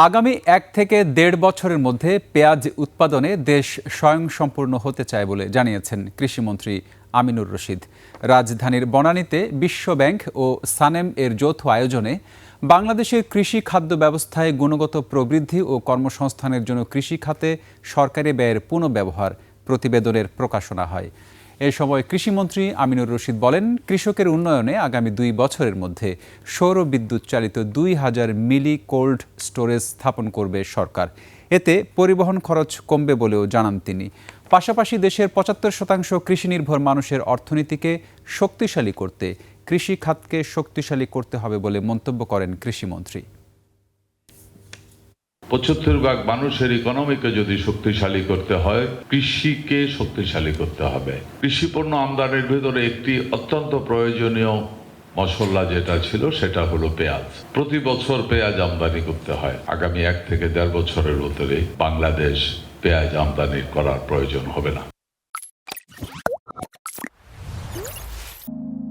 আগামী 1 থেকে 1.5 বছরের মধ্যে পেঁয়াজ উৎপাদনে দেশ স্বয়ংসম্পূর্ণ হতে চায় বলে জানিয়েছেন কৃষিমন্ত্রী আমিনুর রশিদ। রাজধানীর বনানীতে বিশ্বব্যাংক ও সানেম এর যৌথ আয়োজনে বাংলাদেশের কৃষি খাদ্য ব্যবস্থায় গুণগত প্রবৃদ্ধি ও কর্মসংস্থানের জন্য কৃষি খাতে সরকারি ব্যয়ের পুনঃব্যবহার প্রতিবেদনের প্রকাশনা হয়। এ সময় কৃষিমন্ত্রী আমিনুর রশিদ বলেন, কৃষকের উন্নয়নে আগামী 2 বছরের মধ্যে সৌর বিদ্যুৎ চালিত 2000 মিলি কোল্ড স্টোরেজ স্থাপন করবে সরকার। এতে পরিবহন খরচ কমবে বলেও জানান তিনি। পাশাপাশি দেশের 75% কৃষি নির্ভর মানুষের অর্থনীতিকে শক্তিশালী করতে কৃষি খাতকে শক্তিশালী করতে হবে বলে মন্তব্য করেন কৃষিমন্ত্রী। 75 ভাগ মানুষের ইকোনমিকে যদি শক্তিশালী করতে হয়, কৃষিকে শক্তিশালী করতে হবে। কৃষি পণ্য আমদানির ভিতরে একটি অত্যন্ত প্রয়োজনীয় মশলা যেটা ছিল সেটা হলো পেঁয়াজ। প্রতি বছর পেঁয়াজ আমদানি করতে হয়। আগামী 1 থেকে 1.5 বছরের ভিতরে বাংলাদেশ পেঁয়াজ আমদানি করার প্রয়োজন হবে না।